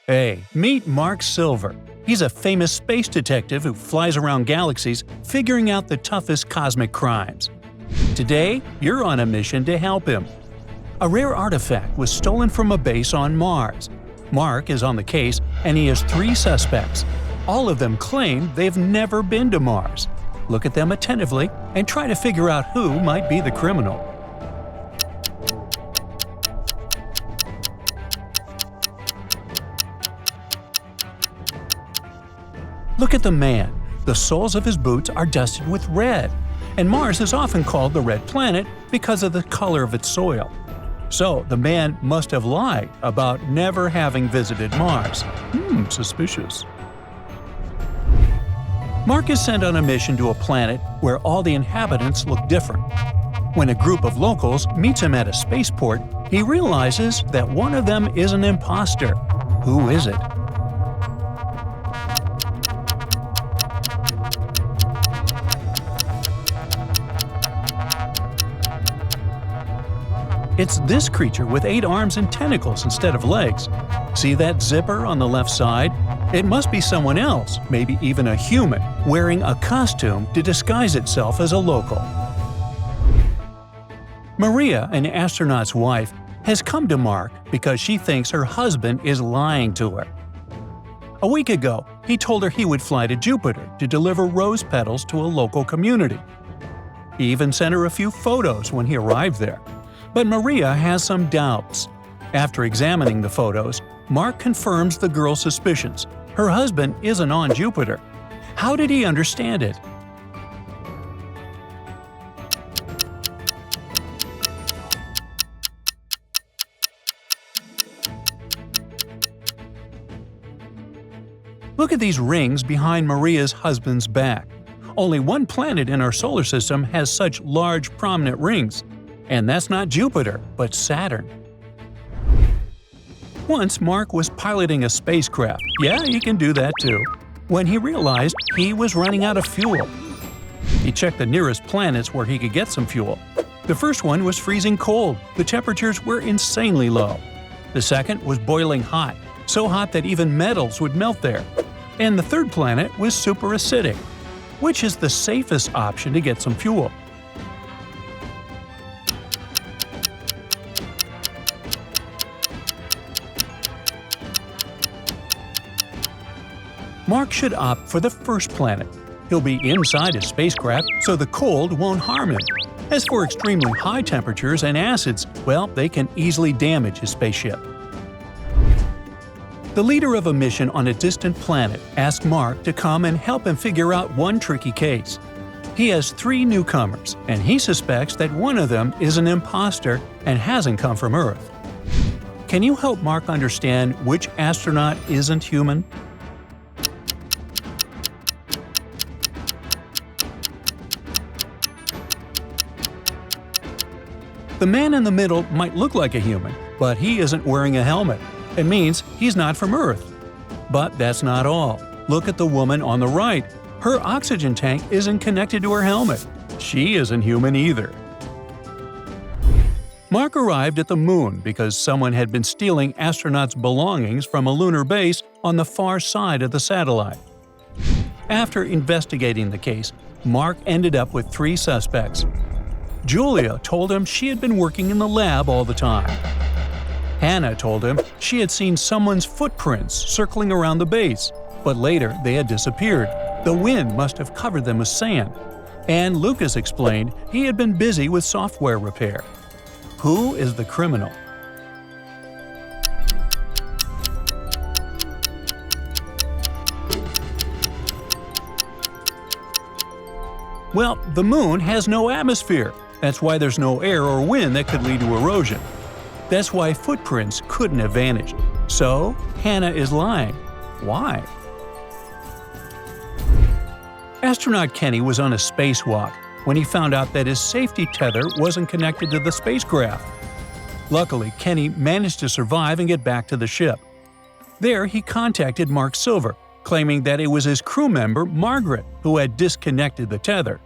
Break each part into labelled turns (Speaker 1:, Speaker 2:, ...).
Speaker 1: Hey, meet Mark Silver. He's a famous space detective who flies around galaxies figuring out the toughest cosmic crimes. Today, you're on a mission to help him. A rare artifact was stolen from a base on Mars. Mark is on the case and he has 3 suspects. All of them claim they've never been to Mars. Look at them attentively and try to figure out who might be the criminal. Look at the man. The soles of his boots are dusted with red, and Mars is often called the Red Planet because of the color of its soil. So the man must have lied about never having visited Mars. Suspicious. Mark is sent on a mission to a planet where all the inhabitants look different. When a group of locals meets him at a spaceport, he realizes that one of them is an impostor. Who is it? It's this creature with 8 arms and tentacles instead of legs. See that zipper on the left side? It must be someone else, maybe even a human, wearing a costume to disguise itself as a local. Maria, an astronaut's wife, has come to Mark because she thinks her husband is lying to her. A week ago, he told her he would fly to Jupiter to deliver rose petals to a local community. He even sent her a few photos when he arrived there. But Maria has some doubts. After examining the photos, Mark confirms the girl's suspicions. Her husband isn't on Jupiter. How did he understand it? Look at these rings behind Maria's husband's back. Only one planet in our solar system has such large, prominent rings. And that's not Jupiter, but Saturn. Once Mark was piloting a spacecraft, yeah, he can do that too, when he realized he was running out of fuel. He checked the nearest planets where he could get some fuel. The first one was freezing cold, the temperatures were insanely low. The second was boiling hot, so hot that even metals would melt there. And the third planet was super acidic, which is the safest option to get some fuel. Mark should opt for the first planet. He'll be inside his spacecraft, so the cold won't harm him. As for extremely high temperatures and acids, well, they can easily damage his spaceship. The leader of a mission on a distant planet asked Mark to come and help him figure out one tricky case. He has 3 newcomers, and he suspects that one of them is an impostor and hasn't come from Earth. Can you help Mark understand which astronaut isn't human? The man in the middle might look like a human, but he isn't wearing a helmet. It means he's not from Earth. But that's not all. Look at the woman on the right. Her oxygen tank isn't connected to her helmet. She isn't human either. Mark arrived at the moon because someone had been stealing astronauts' belongings from a lunar base on the far side of the satellite. After investigating the case, Mark ended up with 3 suspects. Julia told him she had been working in the lab all the time. Hannah told him she had seen someone's footprints circling around the base, but later they had disappeared. The wind must have covered them with sand. And Lucas explained he had been busy with software repair. Who is the criminal? Well, the moon has no atmosphere. That's why there's no air or wind that could lead to erosion. That's why footprints couldn't have vanished. So, Hannah is lying. Why? Astronaut Kenny was on a spacewalk when he found out that his safety tether wasn't connected to the spacecraft. Luckily, Kenny managed to survive and get back to the ship. There, he contacted Mark Silver, claiming that it was his crew member, Margaret, who had disconnected the tether.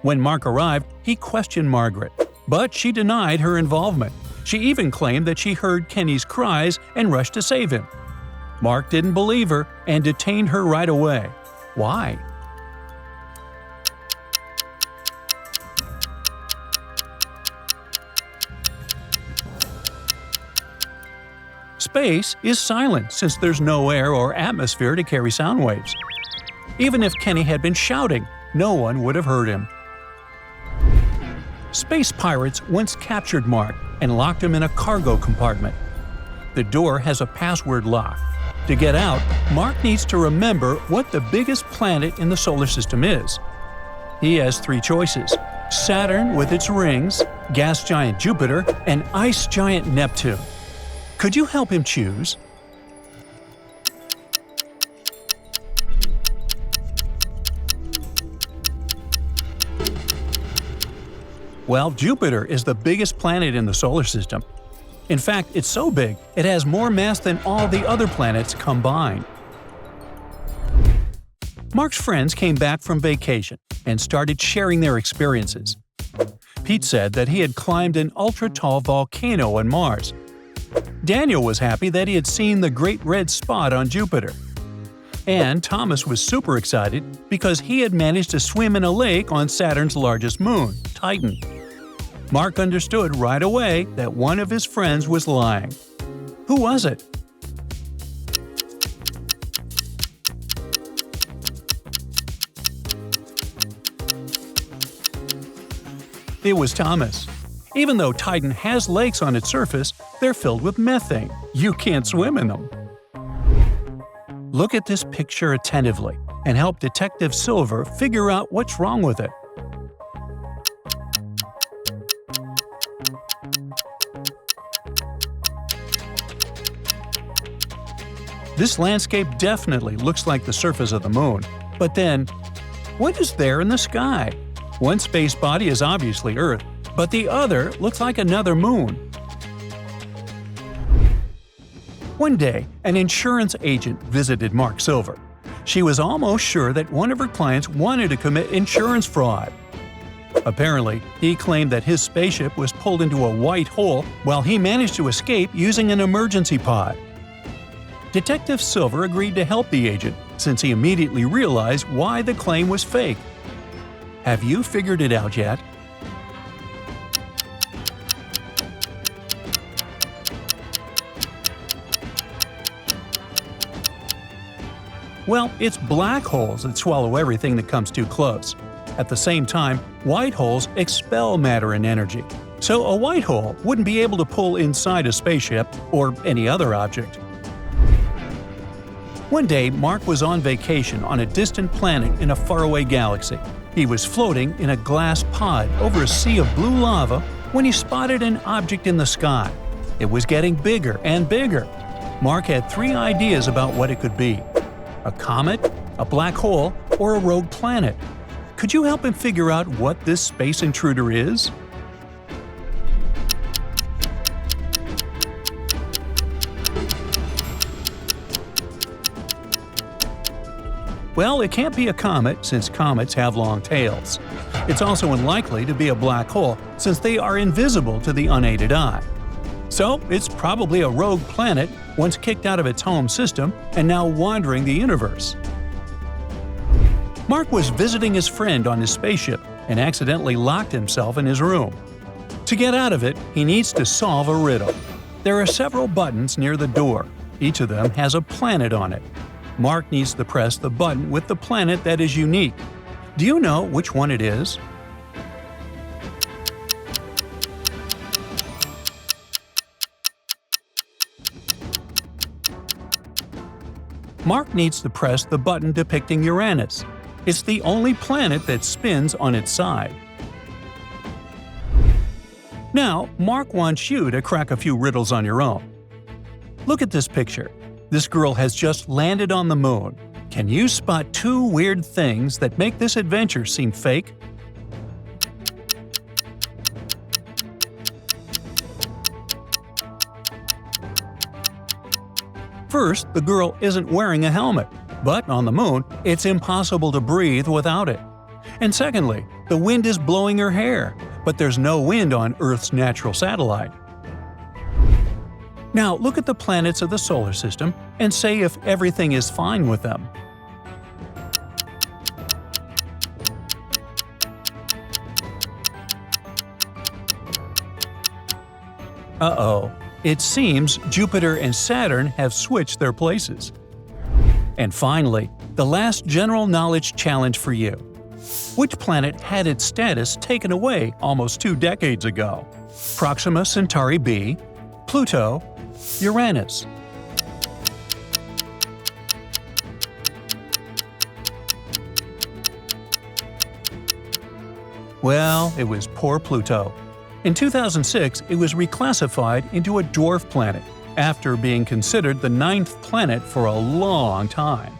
Speaker 1: When Mark arrived, he questioned Margaret, but she denied her involvement. She even claimed that she heard Kenny's cries and rushed to save him. Mark didn't believe her and detained her right away. Why? Space is silent since there's no air or atmosphere to carry sound waves. Even if Kenny had been shouting, no one would have heard him. Space pirates once captured Mark and locked him in a cargo compartment. The door has a password lock. To get out, Mark needs to remember what the biggest planet in the solar system is. He has 3 choices: Saturn with its rings, gas giant Jupiter, and ice giant Neptune. Could you help him choose? Well, Jupiter is the biggest planet in the solar system. In fact, it's so big, it has more mass than all the other planets combined. Mark's friends came back from vacation and started sharing their experiences. Pete said that he had climbed an ultra-tall volcano on Mars. Daniel was happy that he had seen the Great Red Spot on Jupiter. And Thomas was super excited because he had managed to swim in a lake on Saturn's largest moon, Titan. Mark understood right away that one of his friends was lying. Who was it? It was Thomas. Even though Titan has lakes on its surface, they're filled with methane. You can't swim in them. Look at this picture attentively and help Detective Silver figure out what's wrong with it. This landscape definitely looks like the surface of the moon. But then, what is there in the sky? One space body is obviously Earth, but the other looks like another moon. One day, an insurance agent visited Mark Silver. She was almost sure that one of her clients wanted to commit insurance fraud. Apparently, he claimed that his spaceship was pulled into a white hole while he managed to escape using an emergency pod. Detective Silver agreed to help the agent since he immediately realized why the claim was fake. Have you figured it out yet? Well, it's black holes that swallow everything that comes too close. At the same time, white holes expel matter and energy. So a white hole wouldn't be able to pull inside a spaceship or any other object. One day, Mark was on vacation on a distant planet in a faraway galaxy. He was floating in a glass pod over a sea of blue lava when he spotted an object in the sky. It was getting bigger and bigger. Mark had 3 ideas about what it could be: a comet, a black hole, or a rogue planet. Could you help him figure out what this space intruder is? Well, it can't be a comet since comets have long tails. It's also unlikely to be a black hole since they are invisible to the unaided eye. So, it's probably a rogue planet once kicked out of its home system and now wandering the universe. Mark was visiting his friend on his spaceship and accidentally locked himself in his room. To get out of it, he needs to solve a riddle. There are several buttons near the door. Each of them has a planet on it. Mark needs to press the button with the planet that is unique. Do you know which one it is? Mark needs to press the button depicting Uranus. It's the only planet that spins on its side. Now, Mark wants you to crack a few riddles on your own. Look at this picture. This girl has just landed on the moon. Can you spot 2 weird things that make this adventure seem fake? First, the girl isn't wearing a helmet, but on the moon, it's impossible to breathe without it. And secondly, the wind is blowing her hair, but there's no wind on Earth's natural satellite. Now look at the planets of the solar system and say if everything is fine with them. Uh-oh, it seems Jupiter and Saturn have switched their places. And finally, the last general knowledge challenge for you. Which planet had its status taken away almost 2 decades ago? Proxima Centauri b, Pluto, Uranus. Well, it was poor Pluto. In 2006, it was reclassified into a dwarf planet, after being considered the 9th planet for a long time.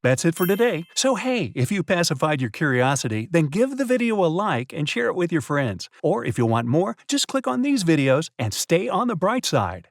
Speaker 1: That's it for today. So hey, if you pacified your curiosity, then give the video a like and share it with your friends. Or if you want more, just click on these videos and stay on the bright side.